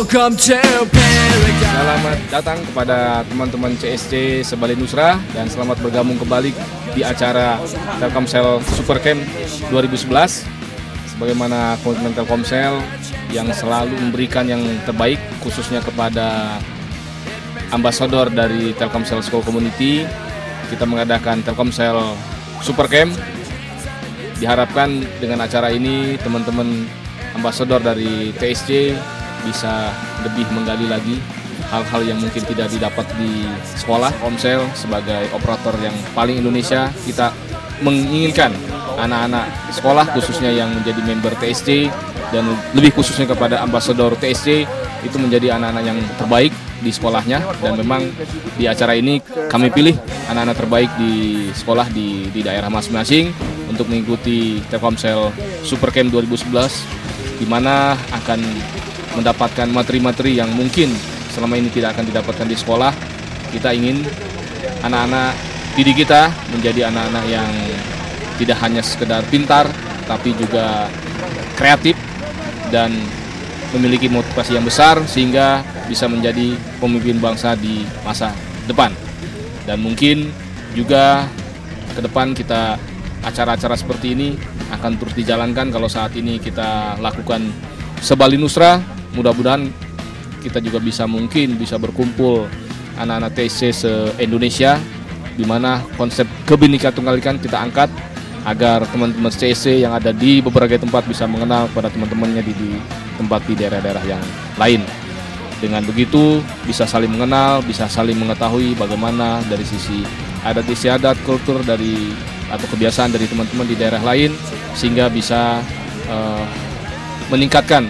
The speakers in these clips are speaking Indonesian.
Welcome to paradise. Selamat datang kepada teman-teman CSC Sebali Nusra dan selamat bergabung kembali di acara Telkomsel Super Camp 2011. Sebagaimana komitmen Telkomsel yang selalu memberikan yang terbaik khususnya kepada ambasador dari Telkomsel School Community, kita mengadakan Telkomsel Super Camp. Diharapkan dengan acara ini teman-teman ambasador dari TSC bisa lebih menggali lagi hal-hal yang mungkin tidak didapat di sekolah. Telkomsel sebagai operator yang paling Indonesia, kita menginginkan anak-anak sekolah khususnya yang menjadi member TSC dan lebih khususnya kepada ambasador TSC itu menjadi anak-anak yang terbaik di sekolahnya. Dan memang di acara ini kami pilih anak-anak terbaik di sekolah di daerah masing-masing untuk mengikuti Telkomsel Super Camp 2011, di mana akan mendapatkan materi-materi yang mungkin selama ini tidak akan didapatkan di sekolah. Kita ingin anak-anak didik kita menjadi anak-anak yang tidak hanya sekedar pintar, tapi juga kreatif dan memiliki motivasi yang besar sehingga bisa menjadi pemimpin bangsa di masa depan. Dan mungkin juga ke depan kita acara-acara seperti ini akan terus dijalankan. Kalau saat ini kita lakukan Sebali Nusra, mudah-mudahan kita juga mungkin bisa berkumpul anak-anak TSC se-Indonesia, di mana konsep Kebinekaan Tunggal Ika kita angkat agar teman-teman TSC yang ada di beberapa tempat bisa mengenal pada teman-temannya di tempat di daerah-daerah yang lain. Dengan begitu bisa saling mengenal, bisa saling mengetahui bagaimana dari sisi adat istiadat, kultur dari atau kebiasaan dari teman-teman di daerah lain, sehingga bisa meningkatkan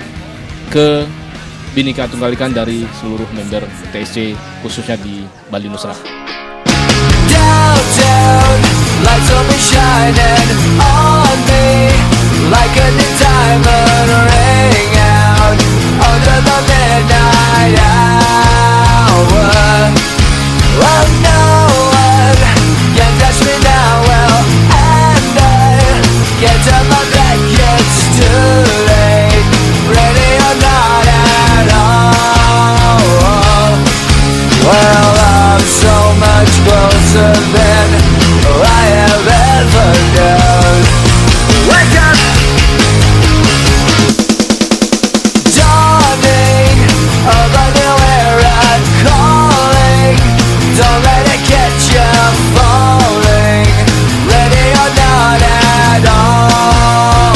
Kebinekaan Tunggal Ika dari seluruh member TSC khususnya di Bali Nusra. Downtown, lights will be shining on me like a new diamond ring out under the midnight hour. Well, no one can touch me now, well, and I can't turn my back, it's too late, ready or not at all. Well, I'm so much closer than I have ever known. Wake up! Dawning of a new era calling. Don't let it catch you falling, ready or not at all.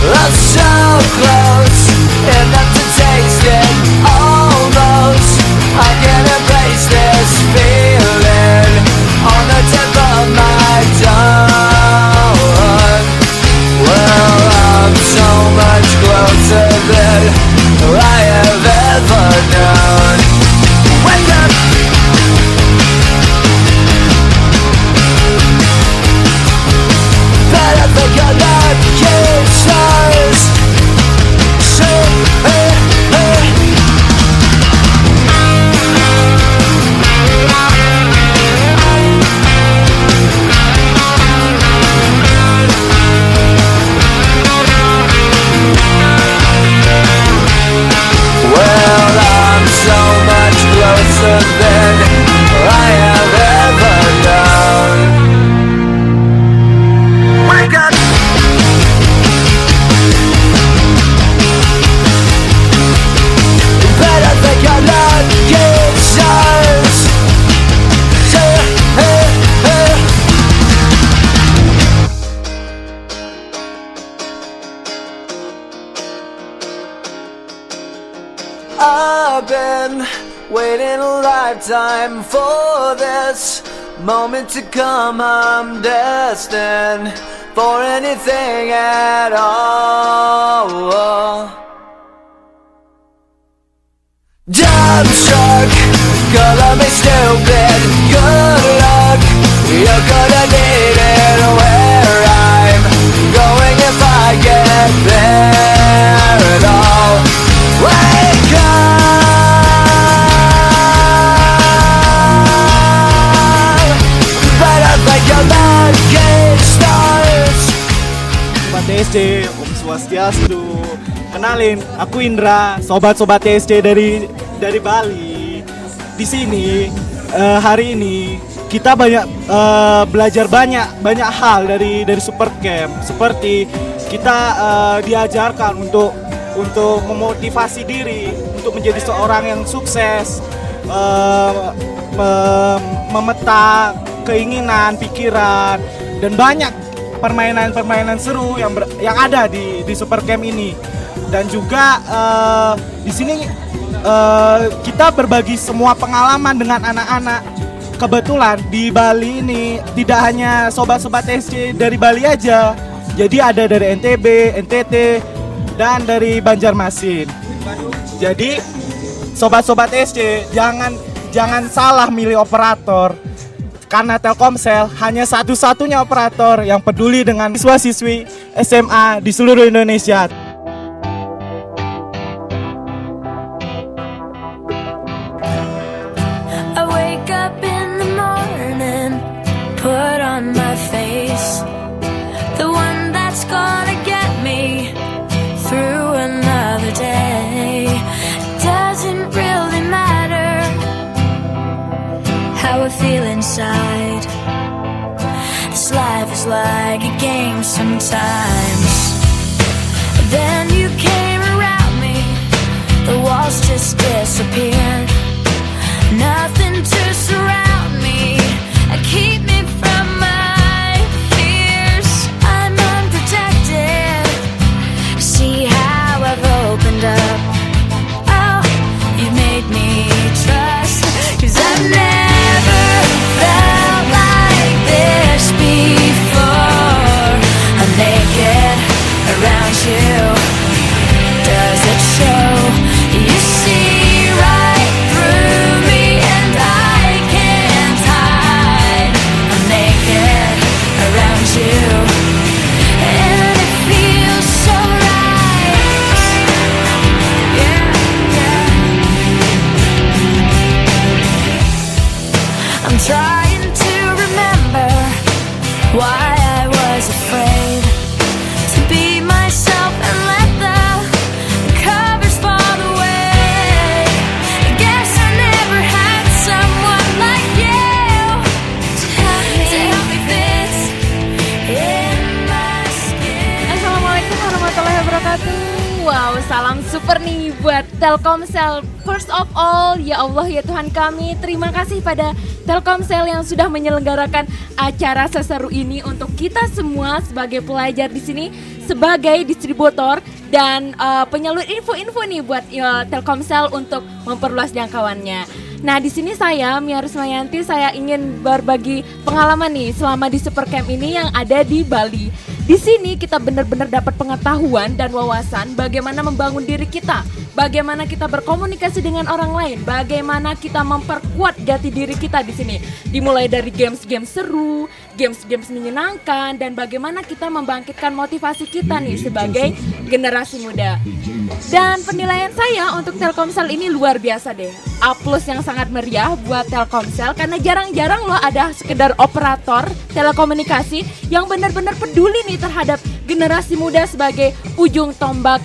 I'm so close, enough to taste it, almost. I can embrace this feeling on the tip of my tongue. Well, I'm so much closer than I have ever known. Wake up! Better think of that kid stars. Well, I'm so much closer than I have ever known. Wake up! Better think of that kid stars. I've been waiting a lifetime for this moment to come. I'm destined for anything at all. Dumbstruck, color me stupid, good luck. You're gonna need it where I'm going if I get there at all. Wake up! Better think about gate stars. Sobat TSC, Om Swastiastu. Kenalin, aku Indra, sobat-sobat CSC dari Bali. Di sini hari ini kita belajar banyak hal dari Super Camp. Seperti kita diajarkan untuk memotivasi diri untuk menjadi seorang yang sukses, memeta keinginan, pikiran, dan banyak permainan seru yang ada di Super Camp ini. Dan juga di sini kita berbagi semua pengalaman dengan anak-anak. Kebetulan di Bali ini tidak hanya sobat-sobat SC dari Bali aja, jadi ada dari NTB, NTT, dan dari Banjarmasin. Jadi sobat-sobat SC jangan salah milih operator, karena Telkomsel hanya satu-satunya operator yang peduli dengan siswa-siswi SMA di seluruh Indonesia. I wake up in the morning, put on my face, the one that's gonna get me through another day. Doesn't really matter how I feel inside. This life is like a game sometimes. Then you came around me, the walls just disappeared. Nothing to surround me, keep me from my fears. I'm unprotected. See how I've opened up. Oh, you made me trust. 'Cause I've never felt like this before. I'm naked around you. Does it show? You see right through me and I can't hide. I'm naked around you and it feels so right. Yeah, yeah. I'm trying to remember why I was afraid to be myself and let the covers fall away. Guess I never had someone like you to help me fit in my skin. Assalamualaikum warahmatullahi wabarakatuh. Wow, salam super nih buat Telkomsel. First of all, ya Allah ya Tuhan kami, terima kasih pada Telkomsel yang sudah menyelenggarakan acara seseru ini untuk kita semua sebagai pelajar di sini, sebagai distributor dan penyalur info-info nih buat Telkomsel untuk memperluas jangkauannya. Nah, di sini saya Mia Rusmayanti, saya ingin berbagi pengalaman nih selama di Super Camp ini yang ada di Bali. Di sini kita benar-benar dapat pengetahuan dan wawasan bagaimana membangun diri kita, bagaimana kita berkomunikasi dengan orang lain, bagaimana kita memperkuat jati diri kita di sini. Dimulai dari games-games seru, games-games menyenangkan, dan bagaimana kita membangkitkan motivasi kita nih sebagai generasi muda. Dan penilaian saya untuk Telkomsel ini luar biasa deh. A+ yang sangat meriah buat Telkomsel karena jarang-jarang loh ada sekedar operator telekomunikasi yang benar-benar peduli nih terhadap generasi muda sebagai ujung tombak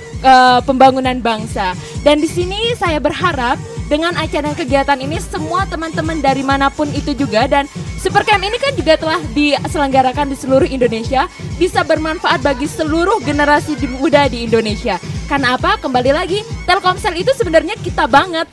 pembangunan bangsa. Dan di sini saya berharap dengan acara kegiatan ini semua teman-teman dari manapun itu juga, dan Super Camp ini kan juga telah diselenggarakan di seluruh Indonesia, bisa bermanfaat bagi seluruh generasi muda di Indonesia. Karena apa? Kembali lagi, Telkomsel itu sebenarnya kita banget.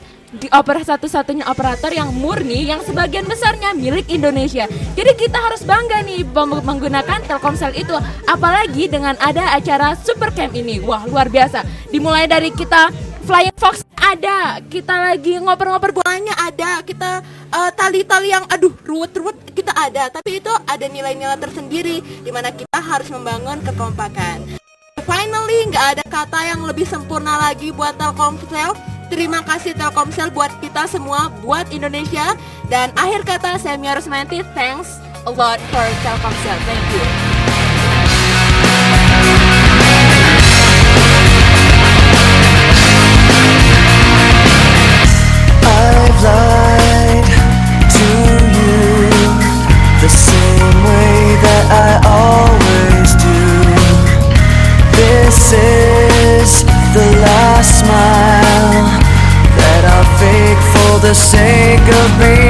Satu-satunya operator yang murni, yang sebagian besarnya milik Indonesia. Jadi kita harus bangga nih menggunakan Telkomsel itu. Apalagi dengan ada acara Super Camp ini. Wah, luar biasa. Dimulai dari kita Flying Fox ada, kita lagi ngoper-ngoper bolanya ada, kita tali-tali yang ruwet-ruwet kita ada. Tapi itu ada nilai-nilai tersendiri di mana kita harus membangun kekompakan. Finally, nggak ada kata yang lebih sempurna lagi buat Telkomsel. Terima kasih Telkomsel buat kita semua, buat Indonesia. Dan akhir kata, saya Mia Rusmayanti, thanks a lot for Telkomsel. Thank you. I've lied to you the same way that I always do. This is the the sake of being